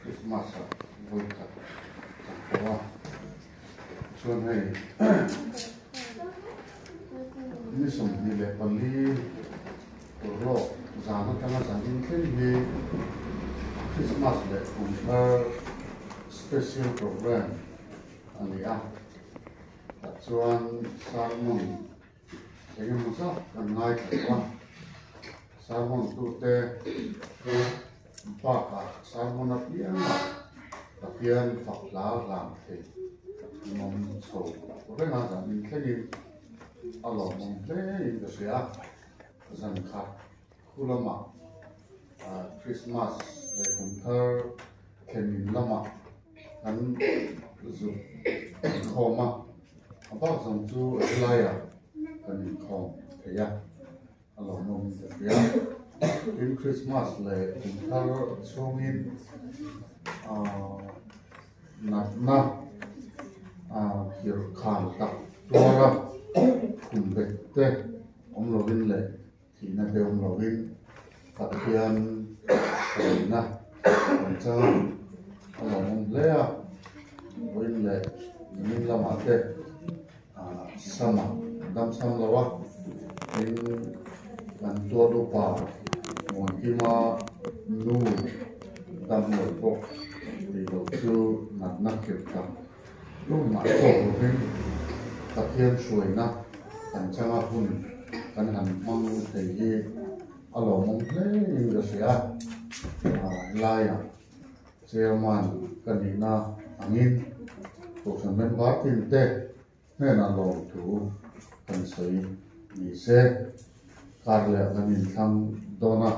Christmas vui thật chẳng có xuân này như sủng như lệ phần đi của lộ giá nó chẳng là giá những cái gì Christmas lệ cùng special program anh ấy đặt chuan salmon cái gì mà sao cần ngay phải qua salmon tu tê baka salmon apian fakla làm thì mong sầu có cái nào rằng mình cái gì alo mong thế cái gì á rằng khác kulama Christmas để cùng thơ kèm lama anh dùng khom mà bác dùng chú lai à anh khom thế à alo mong thế à in Christmas le thar chungin natna hir khan tak tora kumbette omlovin le thina te omlovin pathian na cha alomom le a oin le min lama te sama dam sam lawa in kan tua do pa mon kima nu dam mo ko di do chu nat nak ke ta lu ma ko rin pathian suai na kan changa hun kan han mang te ye alo mong hle in da sia la ya chairman kanina angin ko san men ba tin te ne na lo tu kan sei ni se karle kanin tham dona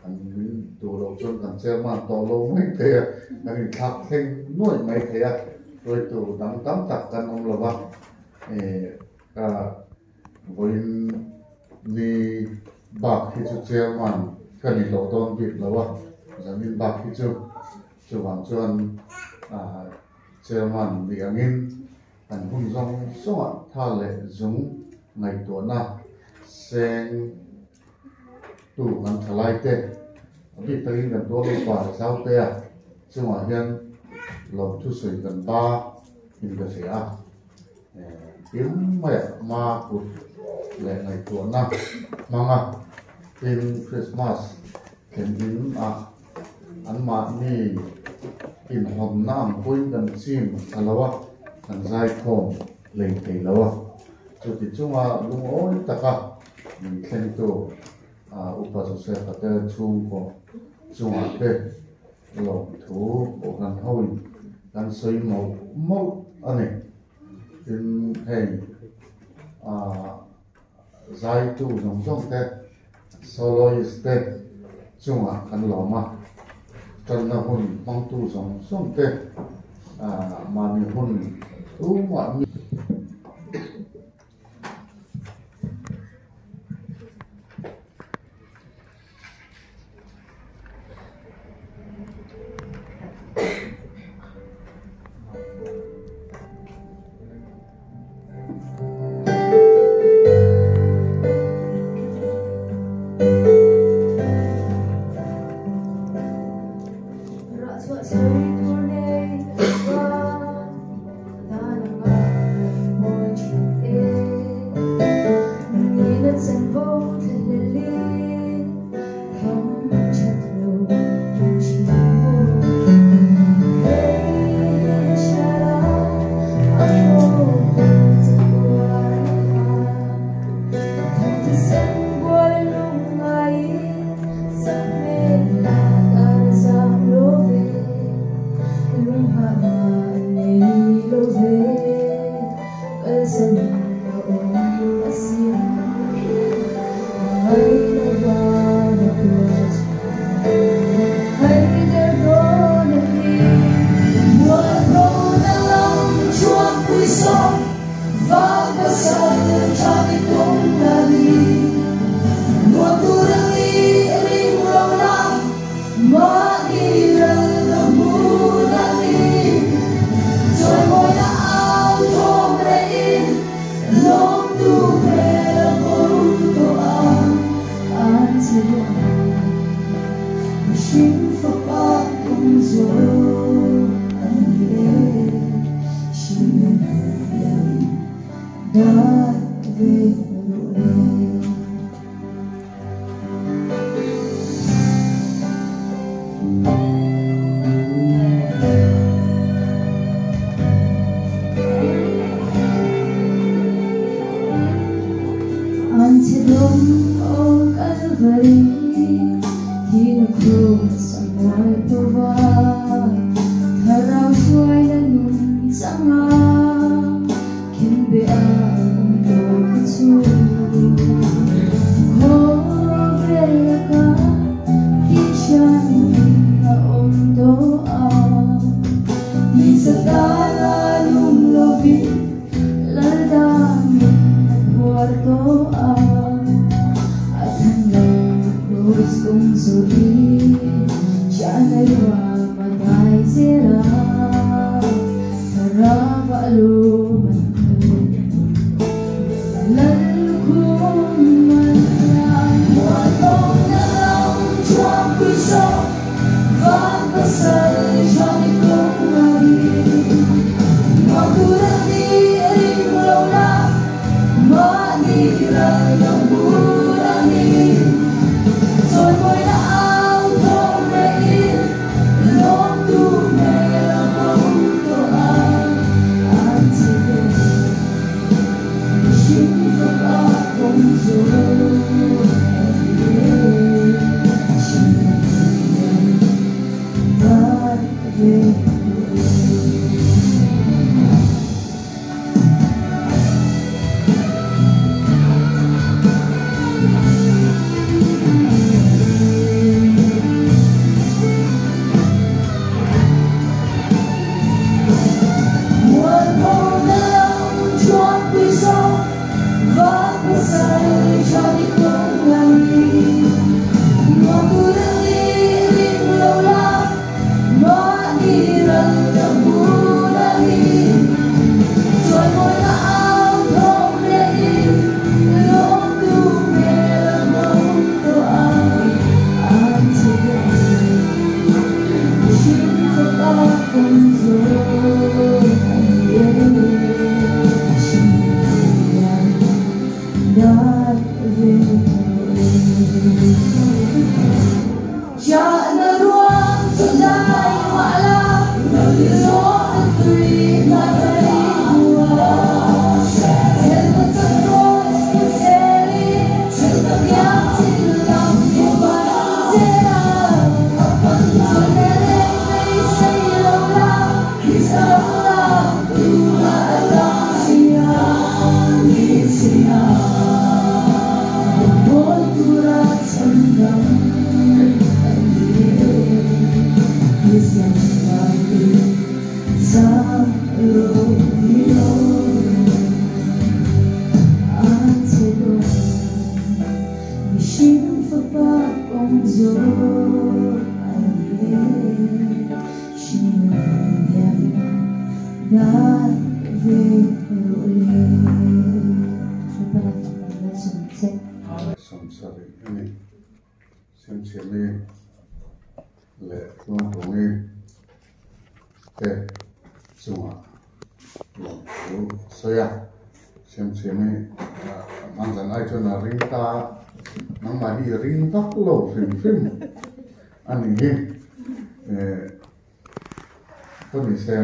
kanin tu lo chon kan chairman to lo mai the kanin thak theng noi mai the rồi tu dam tam tak kan om lova ka voin ni bak hi chu chairman kanin lo don bit lova zamin bak hi chu wang chuan chairman ni angin kan hun zong songa tha le zung ngai to na sen tu kan thalai te abi takin kan to lo pa sau te a chunga hian lo thu sui kan ba in ka se a tim mai ma ku le ngai to na manga in Christmas ken in an ma ni in hom nam puin kan chim alawa kan zai khom lei te lawa chu ti chunga lung oi taka mình khen tu upa se khate chung ko chunga te lo thu ko kan hoi kan soi mo ane in hey zai tu nong jong te soloist te chunga kan lo ma tan na hun mang tu song te ma ni hun tu ma Sorry, 幸福把工作心愿的为努力。Antilum o Calvary, tinukro sa may pawa, haraw siya'y nanuntsanga, kinbiang pagkatsu. Kobreya ka, di siya naong doa, di sa talalong lobi, ladangin at kwarto at hanggang krus kong suri, siya na'y mamatay sira, karapaaluman lalukong manlang muatong na lang chuang piso, pagpasal siya ni kong ngari, magulang di rin lola, madiral ng burangin, soy mo'y naautong rein, long tumera mong toan, at sige, siyempre akong zoon, ring vak lo film ani hi ko ni se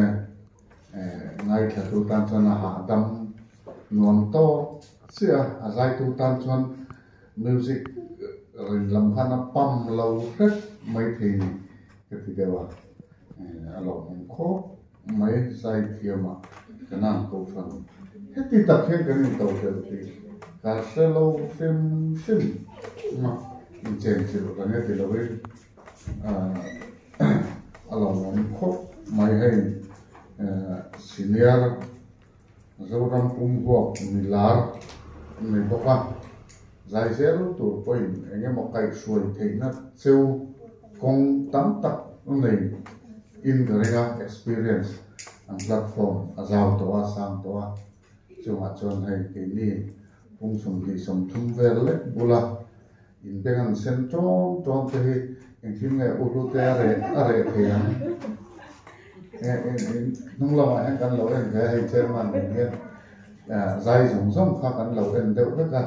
ngai tha tu tan chon ha dam nuam to sia azai tu tan chon music rin lam khana pam lo hrek mai thi ke ti dewa alo ko mai sai thiama kana ko fan heti ta khen kan to te Carcelo film ma in chen lo kan ti lo we alo ko mai hai senior zoram umbo milar me boka zai zero to point enge mo kai suai theina cheu kong tam tak nei in the experience and platform azau to asam to chu ma chon hai ke ni pung sum li som thum vel le bula in bengan sen trong te hi in kim nge ulu te are the ya nung lo ma kan lo en ga hai chairman hian zai zong kha kan lo en deuh ka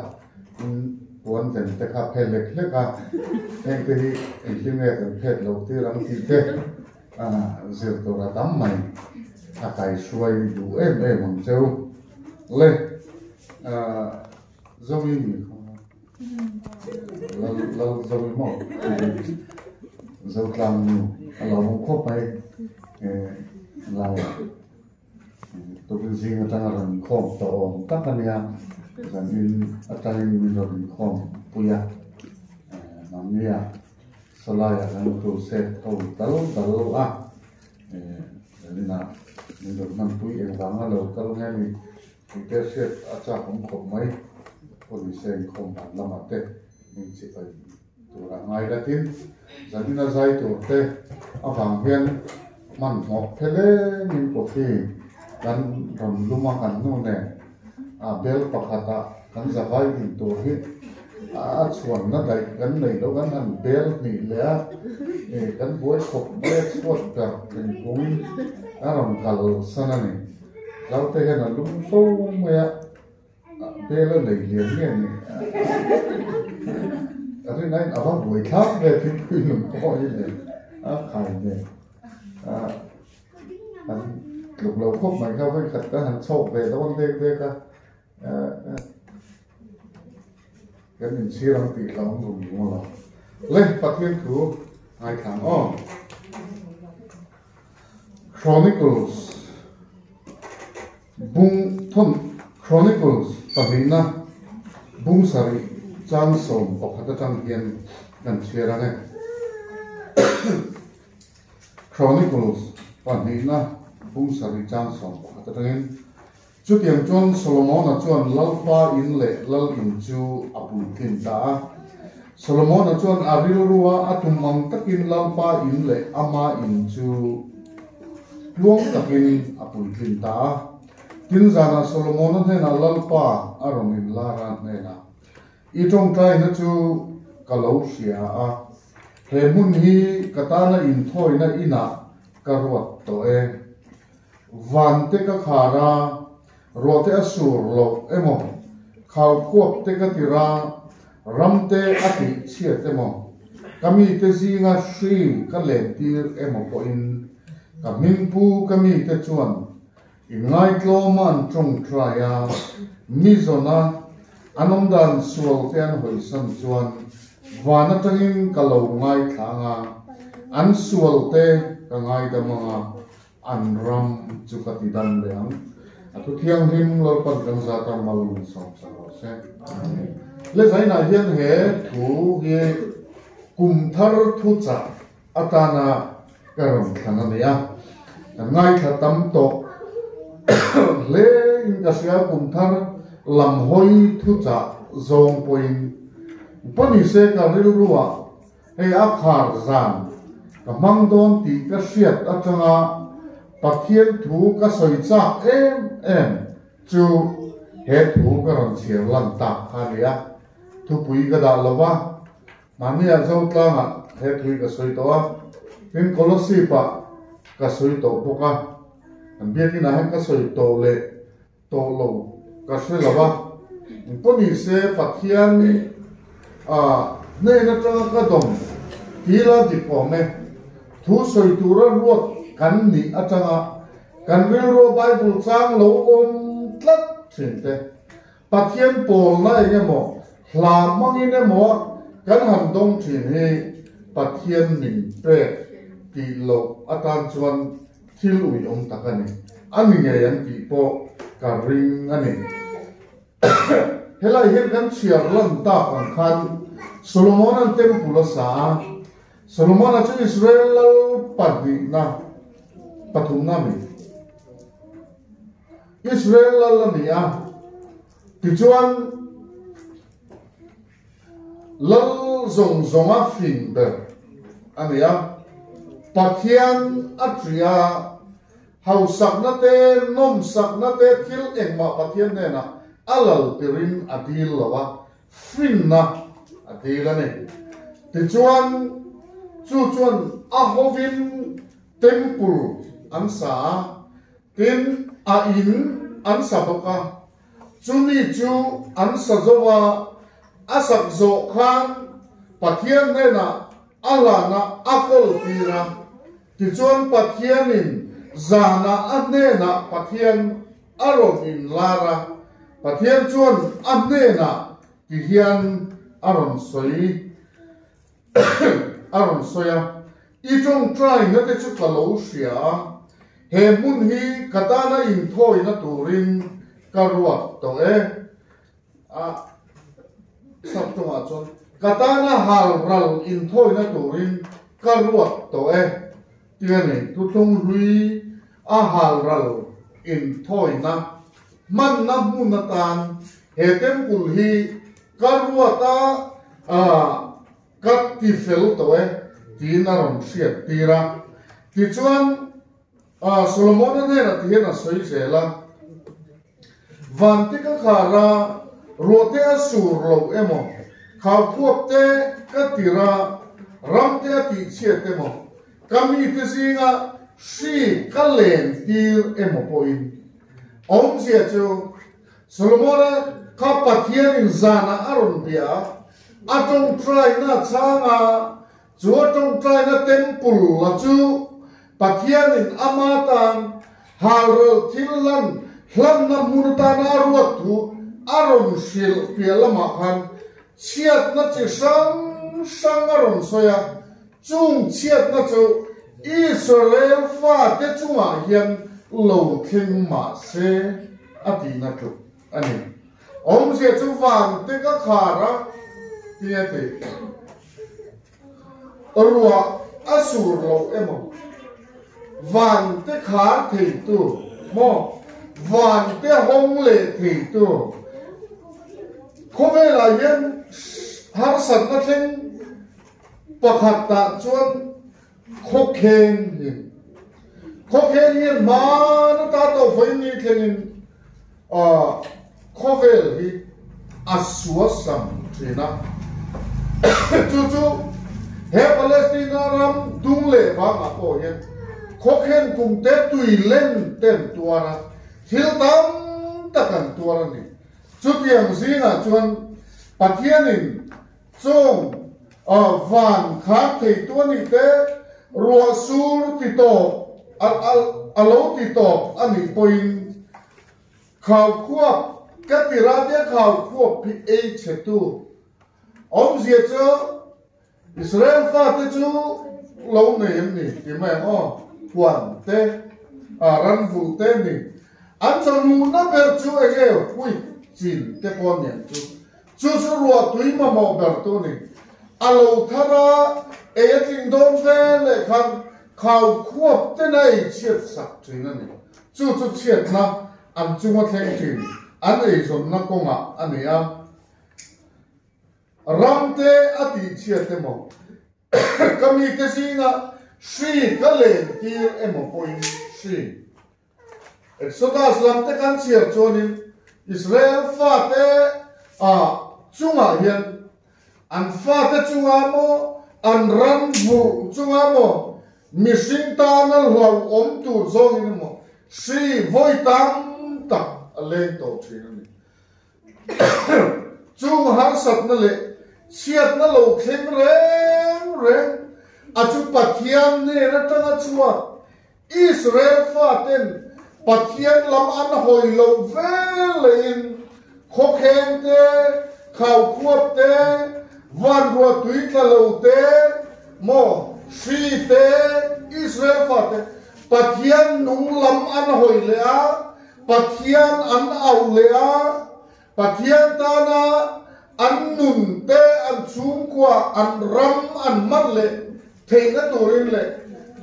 puan zen te kha phelek leka en te hi in kim nge kan phet lo ti rang ti te zir to ra tam mai a kai suai du em ang cheu le zomi ni lo zomi mo zo klang nu lo mo khop mai lao to bin sing atang ran khom to tak kan ya zan in atang min ran khom puya namia salaya kan to set to dal a lina min ran pui en wanga lo kal nge ni ke set acha khom khom mai police khom ban lama te min chi ai to ra ngai la tin zanina zai to te awang hian man ngọc phele min ko fi kan ron luma kan nu ne a bel pakhata kan zawai in to hi a chuan na dai kan nei lo kan an bel ni le e kan boi khop be chot ka kan kum a ron kal sanani lau te hen lum fo me a bel nei le ni ari nai ava boi thak be thi pui lum ko ni le a khai ne lục lục khúc mày không phải khật cái hành sâu về đó vấn đề cái mình chia làm tỷ lắm dùng mua lắm lên phát hiện thú 2 tháng Chronicles bung thon Chronicles pahina bung sari chang som pakhat chang hian kan chia ra nge Chronicles pahina bung sari chang som pakhat tangin chu tiang chuan Solomon a chuan lalpa in le lal in chu apui thin ta Solomon a chuan aril ruwa atumang takin lalpa in le ama in chu luang takin apui thin ta tin zana Solomon a hena lalpa arong in lara hena I tong trai na chu kalau sia a he mun hi katana in thoi na ina karwat to e van te ka khara rote asur lo emo khau kuap te ka tira ramte ati chiat emo kami te zinga shri ka lentir emo po in kamin pu kami te chuan in ngai tloman trong traya mizona anom dan sual ten hoi san chuan vana tangin kalau ngai thanga an sual te ka ngai da mga an ram chukati dan leang atu thiang him lo pan kang za ta mal som sa se le zai na hian he thu hi kum thar thu cha atana karam thana ne ya ngai khatam to le in ka sia kum thar lam hoi thu cha zong point pani se ka ril ruwa e a khar zan ka mang don ti ka siat atanga pathian thu ka soi cha em chu he thu ka ron chiar lan ta kha lia thu pui ka da lawa mani a zo tlanga he thui ka soi to a tin kolosi pa ka soi to poka an bia ki na han ka soi to le to lo ka soi lawa pani se pathian nei na tanga ka dom hila di po me thu soi tura ruat kan ni atanga kan ril ro Bible chang lo tlat thinte pathian pol na engemo hla mangin emo kan han dong thin he pathian min pre ti lo atan chuan thil ui takani ani nge yan ti po ka ring ani helai hen kan chiar lan ta kan khan Solomon an temple sa Solomon a chu Israel padi na pathum na mi Israel la nia ti chuan lal zong zonga fin ber ania pathian atria hau sakna te nom sakna te thil engma pathian ne na alal tirin adil lawa fin na ati la ne ti chuan chu chuan a hovin temple an sa tin a in an sa boka chumi chu an sa zowa asak zo khan pathian ne na ala na akol tira ti chuan pathianin zana ane na pathian aron in lara pathian chuan ane na ti hian aron soi aron soya i trong try na te chu kalo sia he mun hi katana in thoi na turin karuat to a sab to a chon katana hal ral in thoi na turin karuat to tiani tu tung lui a hal ral in thoi na man na mun na tan he temple hi karuata kat ti fel to ti na ron siat tira ti chuan Solomon ne na ti na soi sela van ti ka khara rote asur lo emo khaw thuap te ka tira ram te ti chiat emo kami te singa si ka len tir emo poin om sia chu Solomon ka pathian in zana aron bia atong try na changa chu atong try na temple la chu pathian in amatan haro thilan hlan na munta na ruat thu aron shil pialama khan chiat na chi sang aron soya chung chiat na chu Israel fa te chunga hian lo thing ma se ati na chu ani om se chu van te ka khara tia te orwa asur lo emo van te khar thei tu mo van te hong le thei tu khome la yen har sat na theng pakhat ta chuan khokhen hin ma na ta to foi ni thengin khovel hi asuasam trina chu he Palestina ram dung le ba ma ko yen khokhen kum te tui len tem tuara thil tam takan tuara ni chu tiang zinga chuan pathianin chong van khak thei tuani te ruwa sur ti to alo ti to ani poin khaw khuap ka tiradia khaw khuap pi e chetu om zia cho Israel fa te chu lo nei ni ti mai ho huan te ran vu te ni an chanu na ber chu e ge hui chin te pon ni chu ruwa tui ma mo ber tu ni alo thara e ting don ve le khan khaw khuap te nai chiat sak thin ani chu chiat na an chu ma thleng thin an ei zon na konga ani a ramte ati chiat te mo kami te singa shi ka len tir emo point shi Exodus lam te kan chiar chonin Israel fa te chunga hian an fa te chunga mo an ran bu chunga mo missing ta na hlau om tu zong in mo si voi tam tak len to thin ni chung har sat na le chiat na lo khem reng achu pathian ne na tanga chuwa Israel fa ten pathian lam an hoi lo ve in khokhen te khaw khuap te van ro tui tla lo te mo si te Israel fa te pathian nung lam an hoi le a pathian an au le a pathian ta na an nun te an chung kwa an ram an mat le theina turin le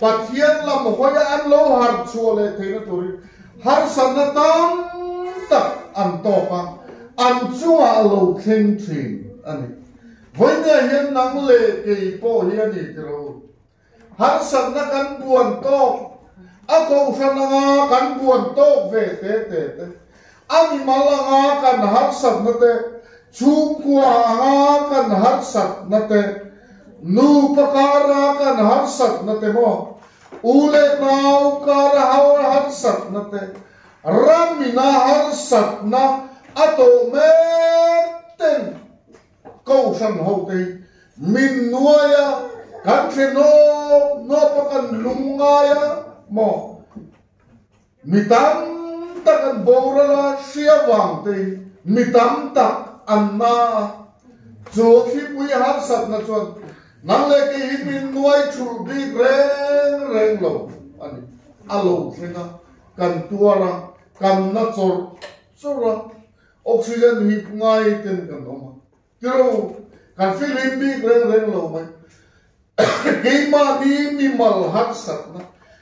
pathian lam hoya an lo har chu le theina turin har sanna tam tak an to pa an chua lo khen thin ani voine hian nang le ke po hian ni tro har sanna kan buan to a ko sanna kan buan to ve te ani malanga kan har sanna te chung kwa kan har sat na te nu pakara kan har sat na te mo ule nau kara har sat na te ramina har sat na ato meten câu san ho te min nuaya kan no pakan lungaya mo mitam takan borala siawang te mitam tak anna jo khi pui har sat na chon nang le ki min nuai chul bi reng lo ani alo thinga kan tuara kan na chora oxygen hi ngai ten kan oma tiro kan filim bi reng lo mai keima ni mi mal har sat na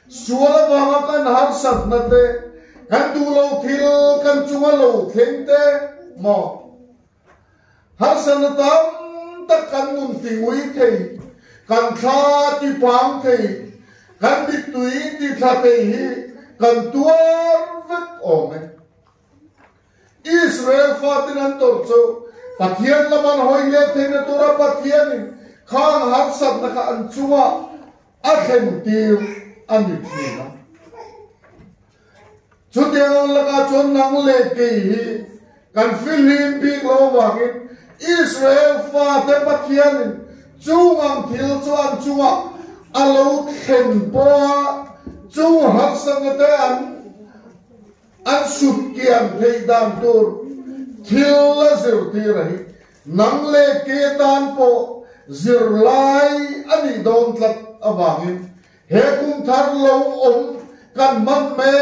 suara wanga kan har sat na te kan tu lo thil kan chunga lo theng te mo har san tam ta kan mun ti ui thei kan tha ti pang thei kan bi tui ti tha thei hi kan tuar vet ome Israel fatin an tor cho pathian laman hoi le thei na tora pathian khang har sat na ka an chunga a khem tir ani thina chudiang laka chon nang le ke hi kan filim bi lo wangin Israel fa te pathian chungang thil chuan chunga alo khem po chung har sang te an sut kiam thei dam tur thil la zir ti rahi nang le ke tan po zir lai ani don tlat awangin he kum thar lo om kan man me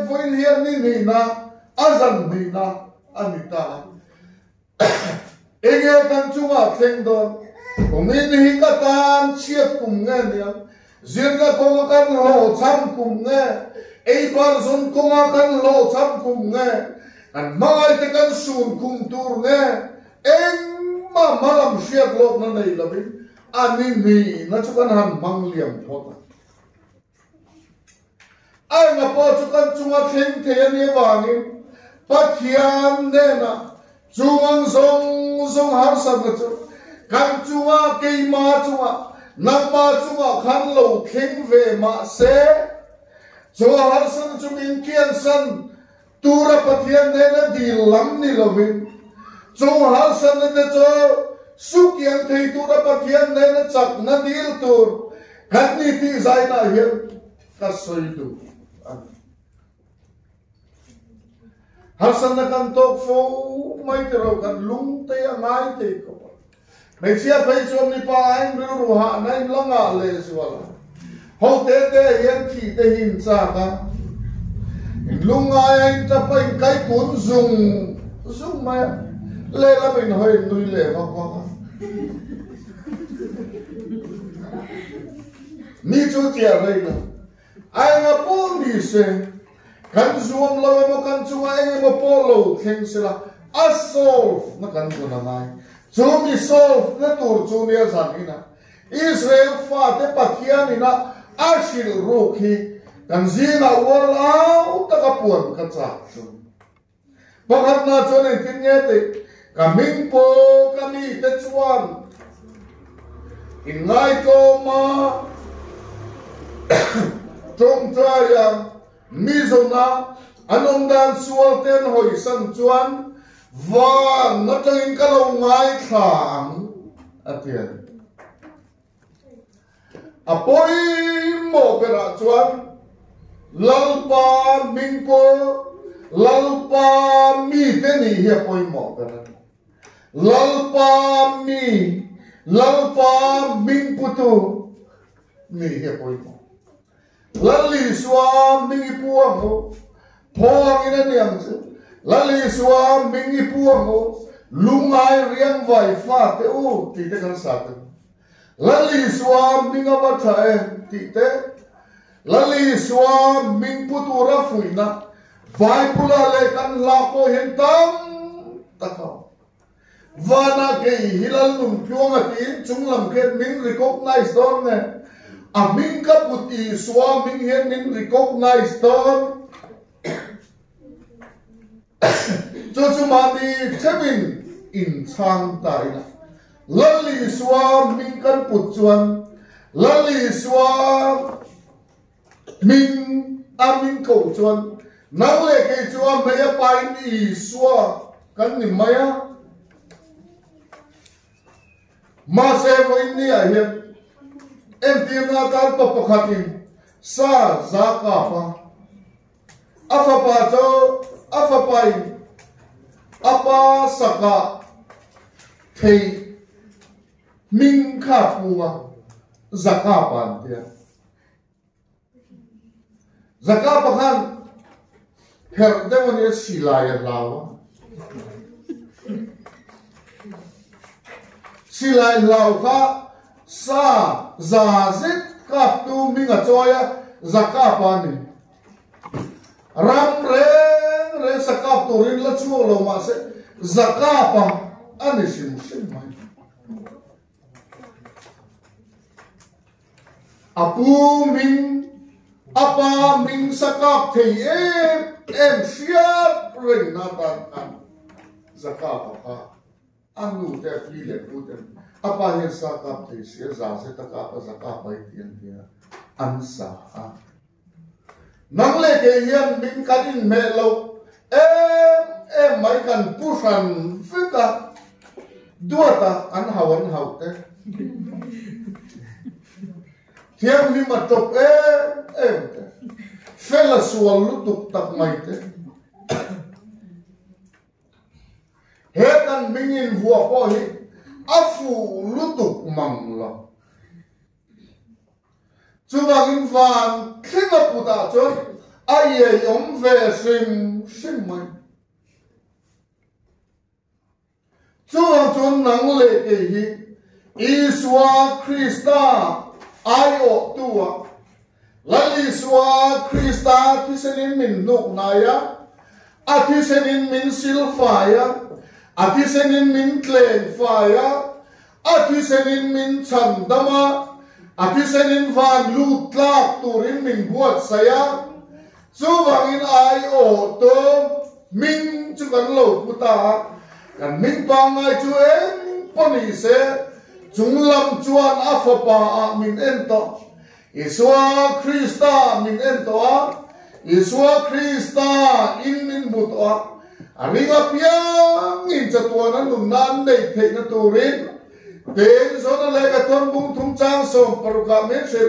voi lian ni na azan ni na anita enge kan chunga theng don komin hi ka tan chiat kum nge niam zirga konga kan lo cham kum nge ei bar zon konga kan lo cham kum nge kan mai te kan sun kum tur nge eng ma malam siat lok na nei labin ani ni na chukan han mang liam thota ai nga po chukan chunga theng the ani wangin pathian ne na chungang zong har san na chu kan chunga keima chunga nangma chunga khan lo kheng ve ma se cho har san chu min kian san tura pathian ne na di lam ni lovin cho har san ne cho su kian thei tura pathian ne na chak na dil tur kan ni ti zai na hian ka soi tu har san na kan tok fo mai tero kan lung te ngai te ko mai sia phai chom ni pa anh ru ha nai langa le swala ho te hian thi te hin cha ka lunga anh ta pai kai kun zung mai le la min hoi nui le ka ka ni chu tia rei na ai nga po ni se kan zoom lo mo kan chunga ai mo polo theng sila asol na kan ko na mai chumi sol na tur chumi azanina Israel fa te pathian ina ashil rokhi kan zina wala utakapuan ka cha chu bakhat na chone tinge te kaming po kami te chuan ingai ko ma trong traya mizona anong dan sual ten hoi san chuan van na tangin ka lo ngai thang atian apoi mo pera chuan lalpa mingpo lalpa mi te ni hi apoi mo pera lalpa mingputu ni hi apoi mo lali suam mingi puang ho phong ina niang chu lali suam mingi puang ho lungai riang vai fa te u ti te kan sa te lali suam minga wa thae ti te lali suam ming putura fuina vai pula le kan la ko hen tam takha vana ke hilal num pyonga tin chunglam ke min recognize don ne aming ka puti swaming hen min recognize don cho mani chemin in chang ta ina lali suwa min kan put chuan lali suwa min amin ko chuan nang le ke chuan maya pai ni suwa kan ni maya ma se voi ni a hian em ti na kal pa pakhatin sa za ka pa afa pa cho afa pai apa saka thei min kha puwa zaka pan tia zaka pakhan her demon silaya lawa silai lau ka sa za zit kap tu minga choya zaka pani ram re sakap tu rin la chuo lo ma se zaka pa ani sim mai apu min apa min sakap thei em siap rin na tan zaka pa anu te fi le putem apa hian sakap thei sia za se taka pa zaka pa tian tia ansa nang le ke hian min kanin me lo em mai kan pusan fika duata an hau te thiam mi ma top em te fela sual lutuk tak mai te he kan mingin vua po hi afu lutuk mang lo chuwangin van khinga puta chon ai yom ve sim mai chuwang chon nang le ke hi iswa krista ai o tua lali swa krista tisenin min nuk naya atisenin min silfaya atisenin min tlen faya atisenin min chandama atisenin van lutlak turin min buat saya chuwangin ai o to min chukan lo puta kan min pangai chu em poni se chunglam chuan afapa min ento iswa krista min ento iswa krista in min buto aringa piang in chatuan nun nan nei theina turin ten zona lega ton bung thum chang som paruka me se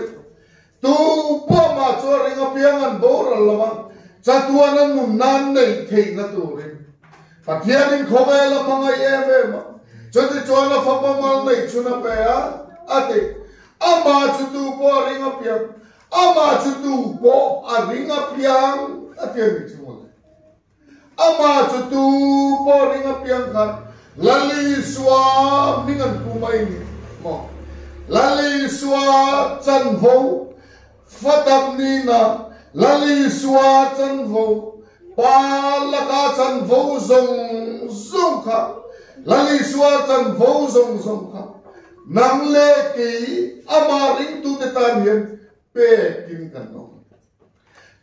tu po ma cho ringa piang an boral lama chatuan nun nan nei theina turin pathianin khobela mangai eme jadi cuana fapa mal nei chuna pe ate ama chutu po ringa piang ama chutu po ringa piang ate ni chuma ama chutu po ringa piang kan lali swa mingan pumai ni mo lali swa chan vo fatap ni na lali swa chan vo pa laka chan vo zong kha lali swa chan vo zong kha nang le ki ama ring tu te tan hian pe kim kan no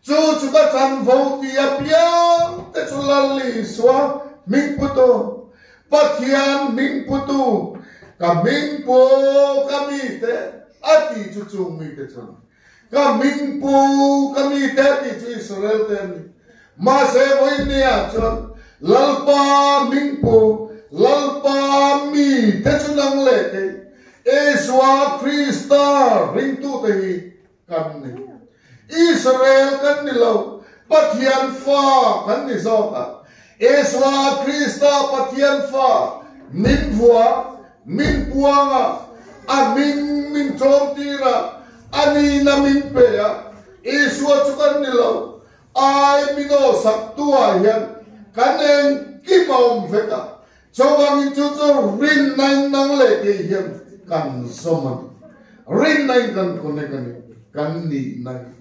chu ka chan vo ti a piang te chu lali swa ming puto pathian ming putu ka ming po kami te ati chu mi te chon ka ming po kami te ati chu Israel te ma se voi ni a chon lalpa ming po lalpa mi te chu nang le te eswa krista ring tu te hi kan ni Israel kan ni lo pathian fa kan ni zo ka eswa krista pathian fa min vua min puanga a min trom tira ani na min pe eswa chu kan ni lo ai mino sak tua hian kanen kimom veka chawang chu rin nang nang le ke hian kan soman rin nang kan kone kan ni nang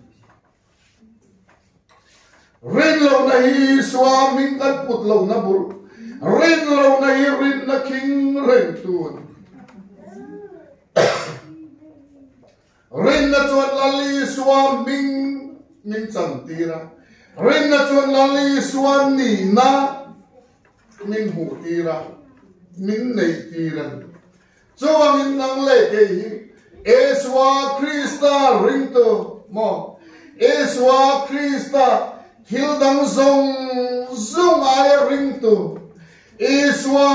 rin lo na hi swamin kan put lo na bul rin lo na hi rin na king rin tuan rin na chuan lali swamin min chantira rin na chuan lali swan ni na min hu tira min nei tiran chuang in nang le ke hi Eswa Krista ring to mo Eswa Krista hildang zong ay ring to Eswa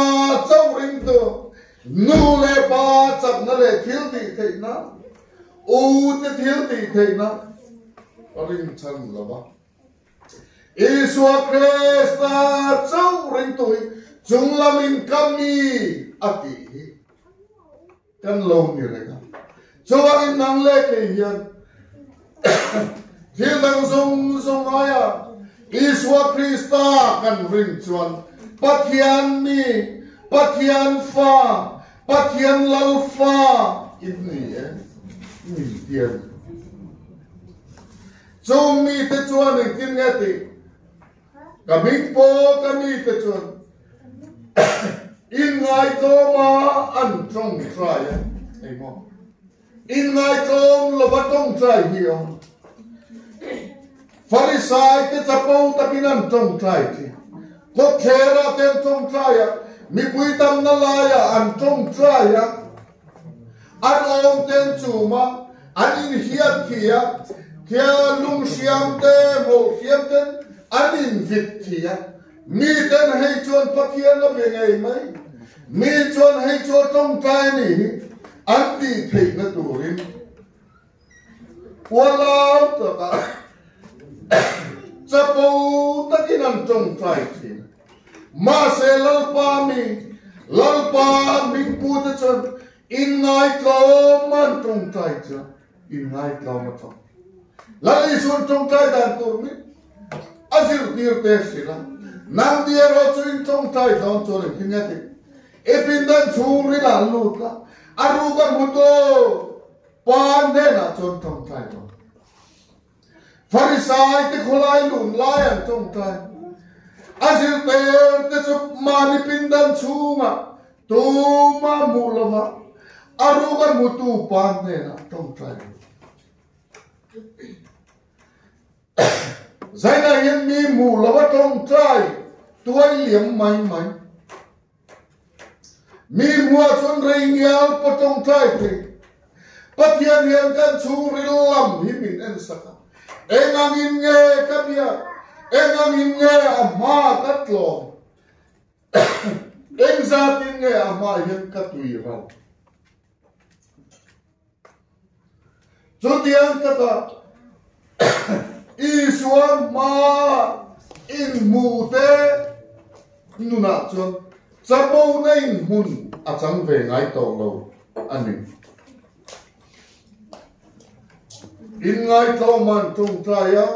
chau ring to nu le pa chap na le thil ti thei na u te thil ti thei na ring chan la ba Eswa Krista chau ring to chung lamin kami ati kan lo ni le ka chuang in nang le ke hian thil dang zong aya Eswa Krista kan ring chuan pathian mi pathian fa pathian lal fa ini ni tian chung mi te chuan in kin nge ti kaming po kami te chuan in ngai to ma an trong trai ai mo in ngai tom lo ba tong trai hi on Pharisai te chapo takinan trong trai ti ko khera ten trong trai mi pui tam na la ya an trong trai an om ten chu ma an in hiat thia thia lung siam te mo siam ten an in vit thia mi ten hei chon pathian la be ngai mai mi chon hei cho trong trai ni an ti thei na turin wala ta ka chapo takinan trong trai thi ma se lalpa mi pu te chon in ngai tlo man trong trai cha in ngai tlo ma chon lali sun trong trai dan tur mi azir dir te sila nang dia ro chu in trong trai don cho le kinya te e pin dan chung ri la lu ka aru ka mu to pan de na chon trong trai don Pharisai te kholai lun lai an trong trai azir te chu mani pin dan chunga tu ma mu lama aru ka mu tu pan de na trong trai zaina yen mi mu lama trong trai tuai liam mai mi mua chon rei ngial po trong trai te pathian hian kan chung ril lam hi min en saka engang in nge kapia engang in nge ama katlo engzat in nge ama hian katui rau chutiang kata Iswan ma in mute nuna chon chapo na in hun achang ve ngai to lo ani in ngai to man tung traya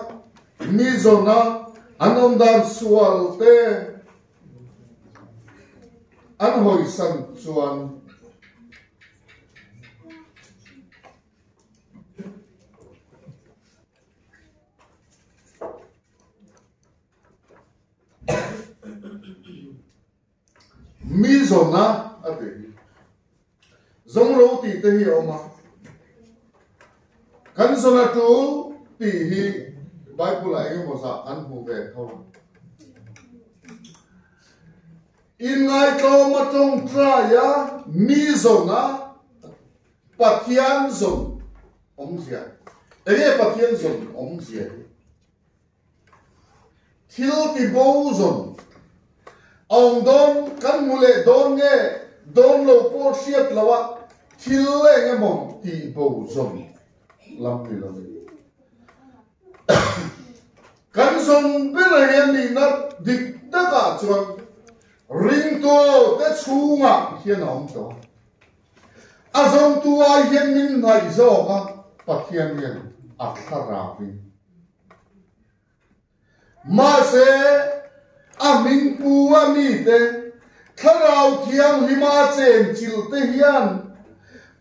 mi zona anom dan sual te an hoi san chuan mi zona ate zong ro ti te hi oma kan zona tu ti hi bible ai mo sa an hu ve tho in ngai to ma tong tra ya mi zona pathian zon om zia ege pathian zon om zia thil ti bo zon ông don kan mule don nge don lo po siat lawa thil le nge mom ti bo zon lam ni lo kan zon bela hian ni na dik ta ka chuan ring to te chunga hian om to a zon tu a hian min nai zo ka pathian hian a thara vi ma se Amin pu ami te tharau thiang lima chen chil te hian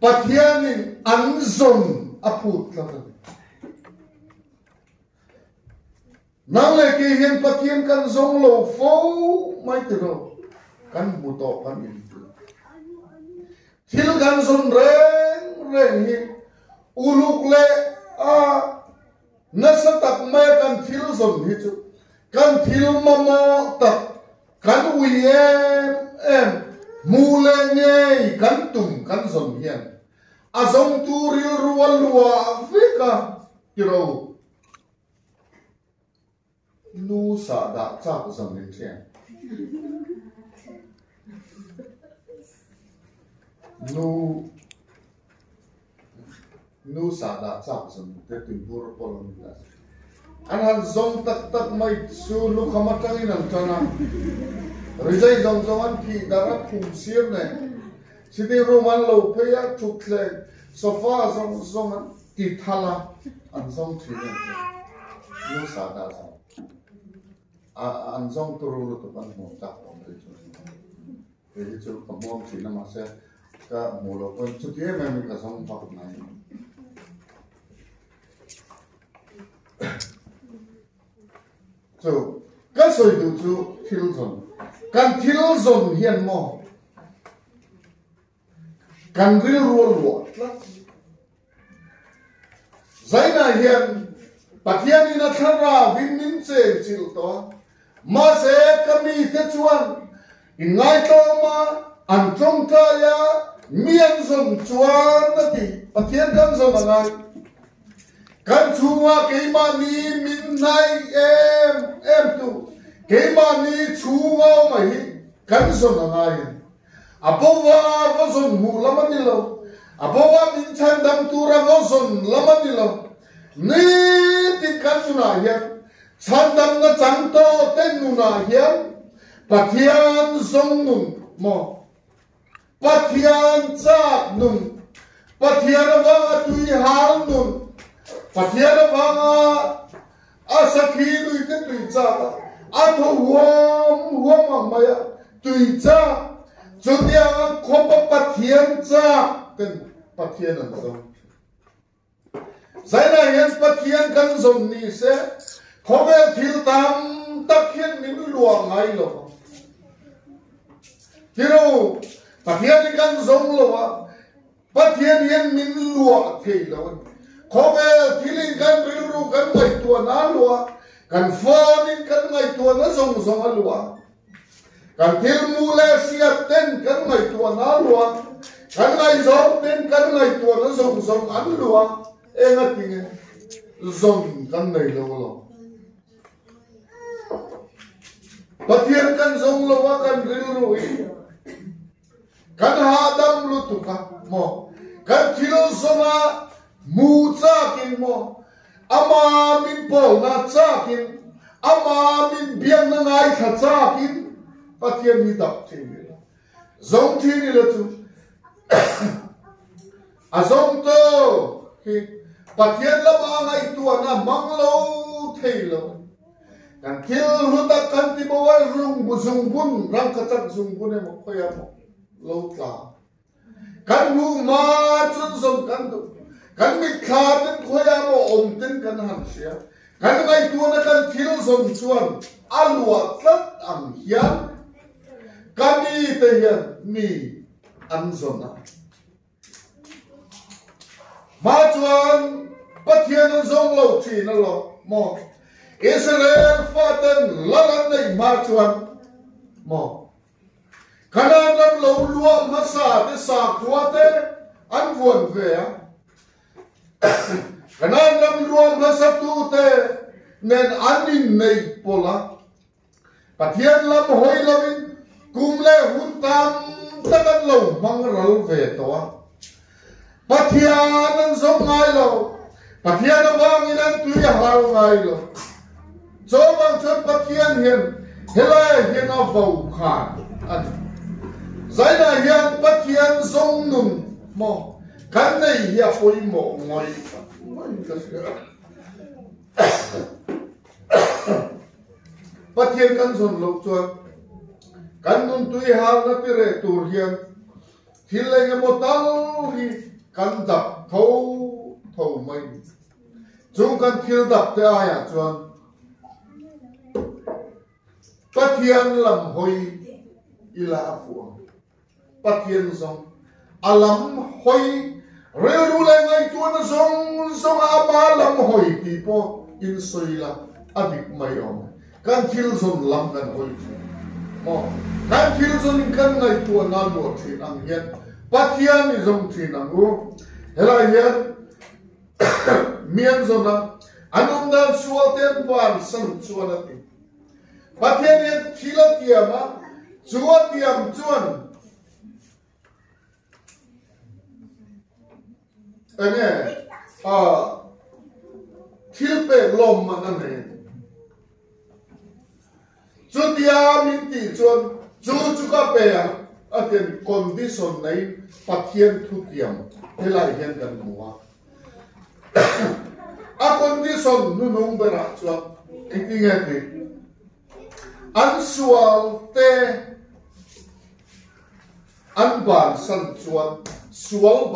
pathianin an zon aput la nang le ke hian pathian kan zong lo fo mai te ro kan mu to kan in thil kan zon reng hi uluk le a nasatak mai kan thil zon hi chu kan thil mama tak kan ui em mule nghe kan tum kan zon hian azong tu ril rual lua veka kiro nu sa da chak zong in chen nu sa da chak zong te tu bur polon da anan zong tak mai su lu khamatang in an tana rizai zong zong an ki dara khum siam ne sidi roman lo pheya chukle sofa zong an ti thala an zong thine nu sa da zong an zong turu lu tu pan mo tak om de chu e chu ka mom thina ma se ka mo lo kon chu tie me mi ka zong pak nai so ka soi du chu thil zon kan thil zon hian mo kan ril rual rual zaina hian pathian ina thara vin min che chil to ma se kami te chuan in ngai to ma an trong ta ya mian zon chuan na ti pathian kan zon angai kan chunga ke ma ni min nai em tu ke ma ni chunga ma hi kan zon angai apowa vo zon mu lamani lo apowa min chan dam tu ra vo zon lamani lo ni ti kan chuna hian chan dam na chang to ten nu na hian pathian zong nun mo pathian cha nun pathian wa tui hal nun pathian wa asakhi lui te tui cha a tho huam maya tui cha chutia khopa pathian cha ten pathian an zong zaina hian pathian kan zong ni se khobe thil tam tak hian min luang ngai lo kiro pathian kan zong lo wa pathian hian min lua thei lo khobe thilin kan ril ru kan ngai tu na lua kan phone in kan ngai tu na zong a lua kan thil mu le sia ten kan ngai tu na lua kan ngai zong ten kan ngai tu na zong an lua enga tinge zong kan nei lo pathian kan zong lo wa kan ril ru kan ha dam lu tu ka mo kan thil zona mu cha kin mo ama min pol na cha kin ama min biang na ngai kha cha kin pathian ni dap thing ni zong thi ni lo tu a zong to ki pathian la ba ngai tu na mang lo thei lo kan thil hu ta kan ti bo wa rung bu zung bun rang ka chak zung bun e mo khoya mo lo tla kan mu ma chun zong kan tu kan mi kha ten khoya mo om ten kan han sia kan ngai tu na kan thil zong chuan alua tlat ang hian kan ni te hian ni an zona ma chuan pathian an zong lo thi na lo mo Israel faten lalan nei ma chuan mo kanan lam lo luam ha sa te sa khuate an vuan ve a kanan lam luam ha sa tu te nen anin nei pola pathian lam hoi lovin kum le hun tam takan lo mang ral ve to pathian an zong ngai lo pathian awang in an tui har ngai lo cho bang chon pathian hian helai hian a vau khan an zaina hian pathian zong nun mo kan nei hi a foi mo ngoi ka pathian kan zon lo chuan kan nun tui har na ti re tur hian thil leng mo tal hi kan dap tho mai chung kan thil dap te aya chuan pathian lam hoi ila afu pathian zong alam hoi rel ru le ngai tu na zong ama lam hoi ti po in soila adik mai om kan thil zon lam kan hoi mo kan thil zon kan ngai tu na lo thin ang hian pathian ni zong thin ang u helai hian mian zona anum dan sual ten ban san chuan ati pathian ni thila tiama chuwa tiam chuan ane thil pe lom man ane chu tiam min ti chuan chu ka pe aten condition nei pathian thu tiam helai hian kan nuwa a condition nu nong bera chuan engtinge ti an sual te an ban san chuan sual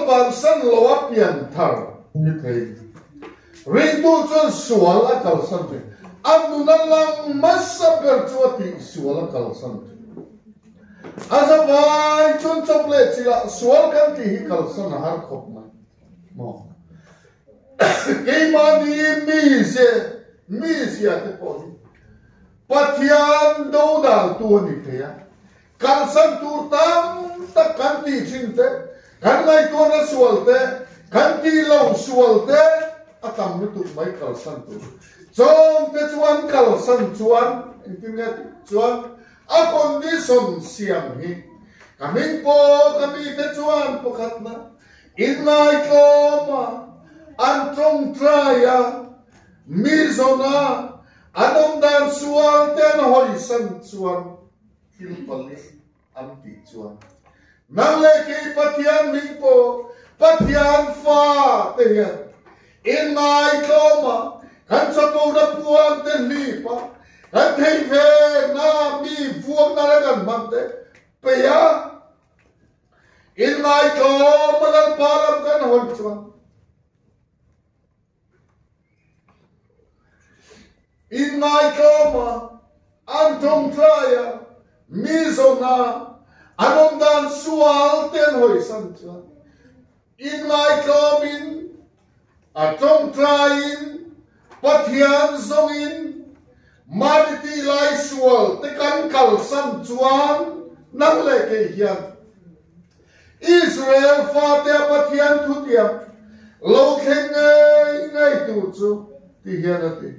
ban san loa pian thar ni thei ring tu chuan sual a kal san ti an nu na lang masaber chuati sual a kal san ti azawai chun chople chila sual kan ti hi kal san har khop ma mo ke mani mi sia te po pathian do dal tu ni thea kal san tu tam ta kan ti chin te kan ngai to na sual te kan ti lo sual te atam tu mai kal san tu chong te chuan kal san chuan internet chuan a condition siam hi kaming po kami te chuan pakhat na inai ko ma an trong traya mi zona anom dan sual ten hoi san chuan thil pali am ti chuan nang le ke pathian ming po pathian fa te hian inai ko ma kan chapo na puang ten ni pa kan thei ve na mi vuông na la kan mang te pe ya inai ko ma dal param kan hon chuan inai ko ma an thong traya mi zona anom dan sual ten hoi san chuan inai ko min a thong train pathian zongin mariti lai sual te kan kal san chuan nang le ke hian Israel fa te pathian thu tiam lo khen ngai tu chu ti hian ati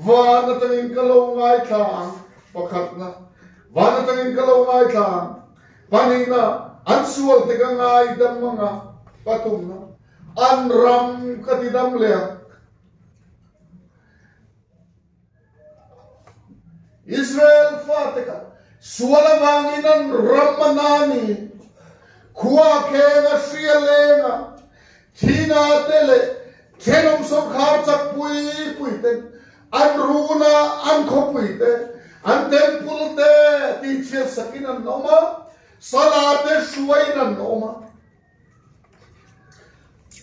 van atangin kalo ngai thang pakhat na van atangin kalo ngai thang panina an sual te ka ngai dam nga patum na an ram katidam le Israel fateka suala vanginan ramanani kuwa kena sialenga thina tele thenom som khar chak pui ten an runa an khopui te an temple te ti che sakinan noma salate suainan noma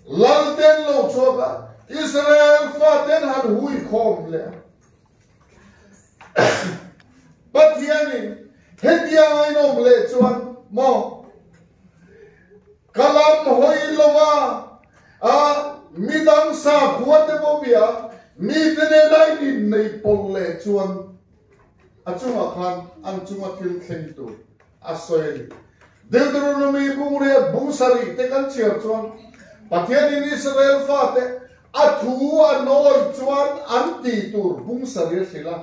lalten lo choka Israel faten han hui khom le pathiani hetia ainom le chuan mo kalam hoi lowa a midang sa khuate bobia mi tene dai ni nei pol le chuan achunga khan an chunga thil thleng tu asoil Deuteronomy bungre bungsari te kan chiar chuan pathiani ni Israel fate athu anoi chuan anti tur bungsari sila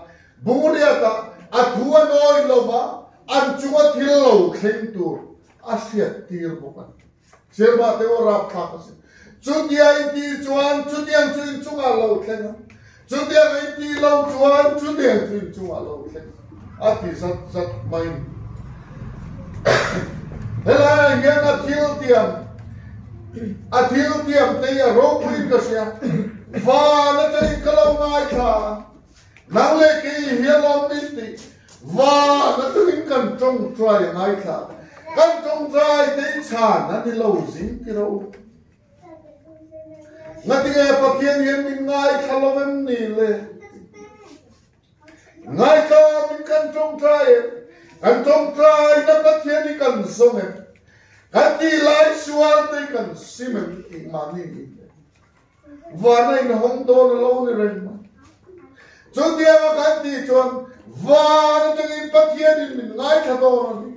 bungriata athua noi lova an chunga thil lo thleng tur asia tir bokan serba te ora phakase chutia ti chuan chutiang chuin chunga lo thlenga chutiang ti lo chuan chutiang chuin chunga lo thlenga ati zat mai hela hian athil tiam te ya ro pui ka sia va na te kalo ngai kha nang le ki hialom ti va na tu kan trong try ngai kha kan trong try te chan na ni lo zing ki ro na ti ge pathian hian min ngai khalom ni le ngai ka min kan trong try na pathian ni kan song kan ti lai sual te kan simen i mani va na in hong do lo ni ren ma chu dia ma kan ti chuan van tangin pathian in ngai tha do ni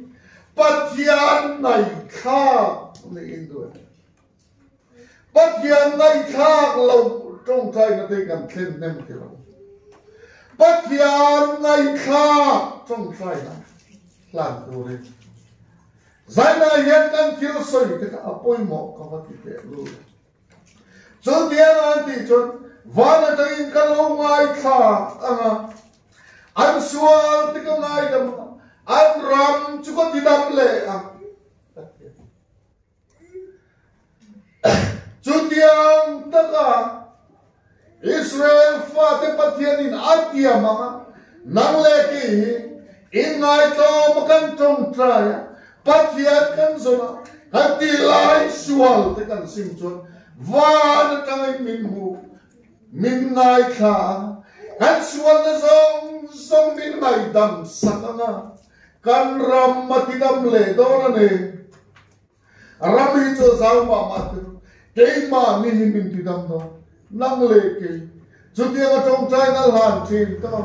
pathian nai kha ni in do pathian nai kha lo trong trai na te kan thlen nem ti lo pathian ngai kha trong trai na lan do re zai na yen kan kil soi te ka apoi mo ka va ti pe lu chu dia na ti chon van tangin kan lo ngai kha anga an sual ti ka ngai dam an ram chu ko ti dam le a chu tiang ta ka Israel fa te pathian in atia mama nang le ki in ngai to makan tong trai pathian kan zona kan ti lai sual te kan sim chon van tangin min hu min ngai kha kan sual na song min mai dam sakana kan ram mati dam le do na ne ram hi cho zau ma ma te ma ni min ti dam do nang le ke chu tia ga tong trai na lan thin to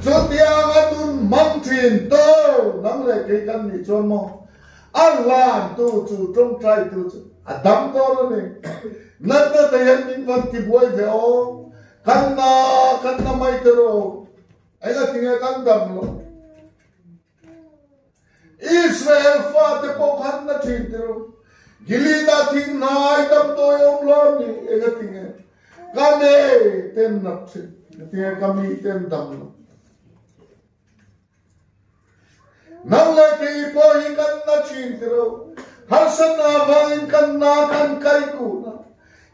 chu tia ga tun mang thin to nang le ke kan ni chon mo an lan tu chu tong trai tu chu adam to ne na ta te yan min van ti boy ve o kan na mai te ro ai ga tinga kan dam lo Israel fa te po kan na thin te ro gili da thing nai dam to yom lo ni ai ga tinga kame ten nap se tinga kami ten dam lo nang le ke po hi kan na thin te ro har san na vain kan na kan kai ku na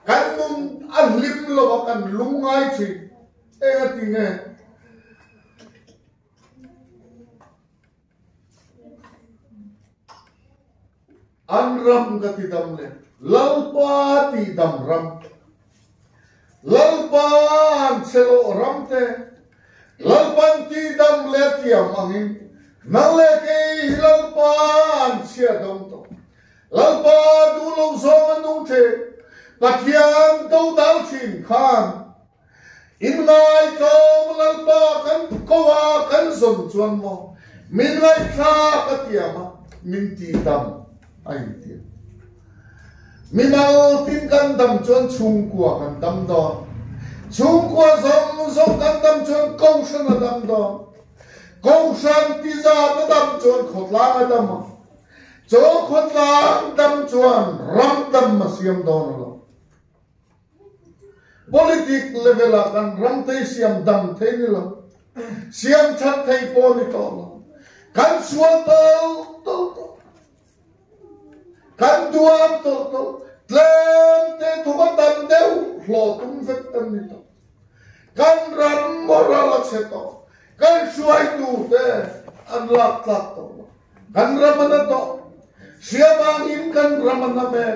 kan nun an lim lo kan lungai chi e ga tinga an ram ga ti dam le lalpa ti dam ram lalpa an selo ram te lalpan ti dam le ti amangin nang le ke lalpa an sia dam to lalpa du lo zong an nu te pathian do dal chin khan in ngai to lalpa kan ko wa kan zon chuan mo min ngai kha ka ti ama min ti dam ai ti minal tin kan dam chuan chung kwa kan dam do chung kwa zong kan dam chuan kong san dam do kong san ti za ta dam chuan khot la dam cho khot la dam chuan ram dam ma siam do lo politic level a kan ram te siam dam the ni lo siam chat thei po ni to lo kan sual to kan tuam to tlem te thuma tam deu hlo tum vet tam ni to kan ram moral se to kan suai tu te an lak to kan ram na to sia bangin kan ram na me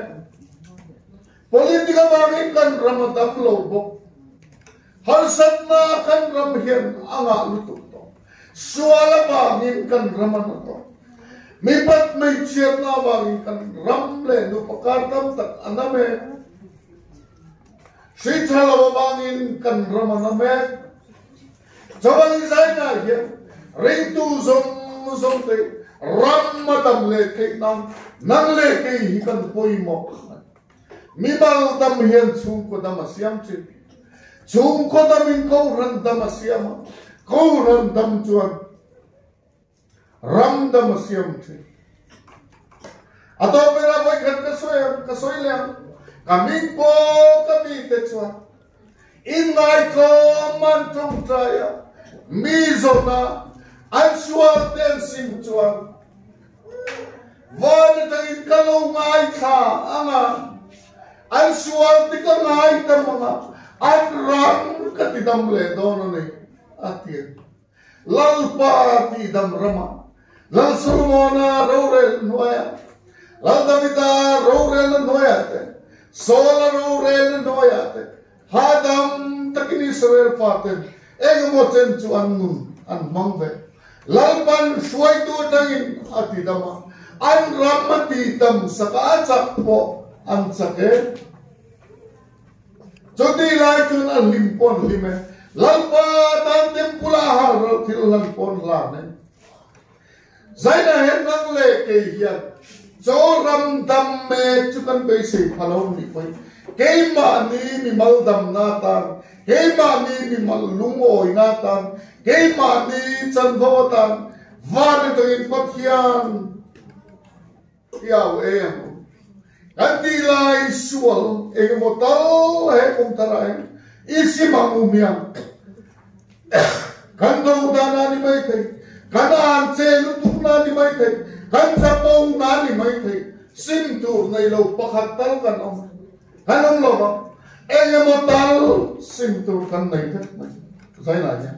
politika bangin kan ram dam lo bo har sat na kan ram hian anga lu tu to suala bangin kan ram na to mi pat mai chiar na bangin kan ram le nu pakar tam tak aname si thala bangin kan ram na me jawali sai na hian ring tu zong te ram matam le ke nang le ke hi kan poi mo mi bal dam hian chung ko dam siam chi chung ko dam in ko ran dam siam ko ran dam chuan ram dam siam chi ato pera boy khat ka soi le kami po kami te chuan in ngai ko man tung traya mi zona an sual ten sim chuan von ta in kalo ngai kha anga an sual ti ka ngai ta mga an ram ka ti dam le don ne atia lalpa ti dam rama lal sulmona rorel noya lal davida rorel noya te sola rorel noya te hadam takini israel faten eng mo chen chu an nun an mangve lalpan suai tu tangin ati dama an ramati dam saka chak po an chake jodi lai chun an limpon lime lalpa tan tempula har thil lan pon la ne zaina hen nang le ke hian zo ram dam me chu kan be se phalo ni koi ke ma ni mi mal dam na tan ke ma ni mi mal lung oi na tan ke ma ni chan tho tan van to in pathian yaw em anti lai sual e mo tal he kum tarai isi mangumia kan do dana ni mai thei kan an che lu tuk na ni mai thei kan sa pau na ni mai thei sim tur nei lo pakhat tal kan om lo ba e mo tal sim tur kan nei thei sai na nya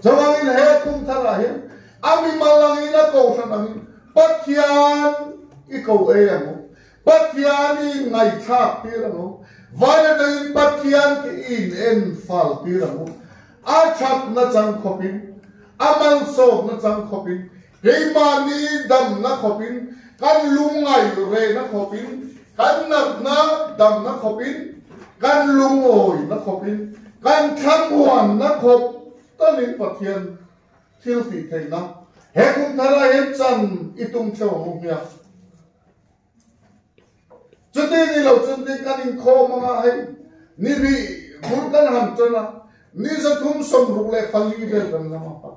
jawangin he kum tarai ami malangina ko sanang pathian ikaw mo pathiani ngai tha pira mo vaya dai pathian ki in en fal pira mo a chat na chang khopin amal sob na chang khopin reimani dam na khopin kan lungai re na khopin kan nak na dam na khopin kan lungoi na khopin kan thamwan na khop tanin pathian thil ti theina he kum thara he chan itung chho mia chute ni lo chute kan in kho ma hai ni bi bul kan ham chana ni sa thum som ruk le khali de kan na ma pa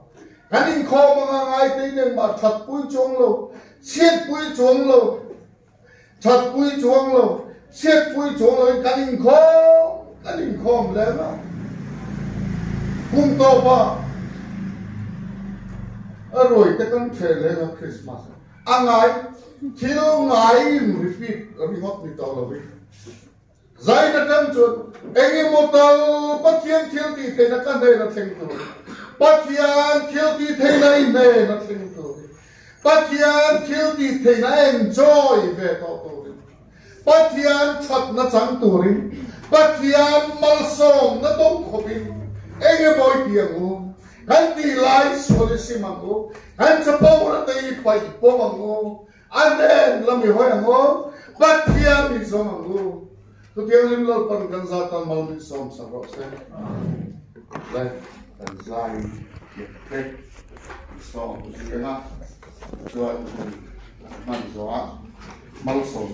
kan in kho ma ngai te ne ma that pui chong lo chiet pui chong lo that pui chong lo chiet pui chong lo kan in kho le na kum to pa rồi cái con chơi lễ là Christmas anh ấy thiếu ngài repeat rồi ngót đi tàu là vậy giải nó trâm chuột anh em một tàu bắt thiên thiếu thì thế nó căn đây là thành tàu bắt thiên thiếu thì thế này này nó thành tàu bắt thiên thiếu thì thế nó enjoy về tàu tàu bắt thiên thật nó chẳng tàu đi bắt thiên mal song nó đông khổ đi anh em bồi tiền luôn kan ti lai sole simango kan chapau ra tai pai po mango anen lami hoi ango pathia mi zomango tu tiang lim lol pan kan za tan mal mi som sa ro se lai kan zai ye pe som tu na chuan man zo mal som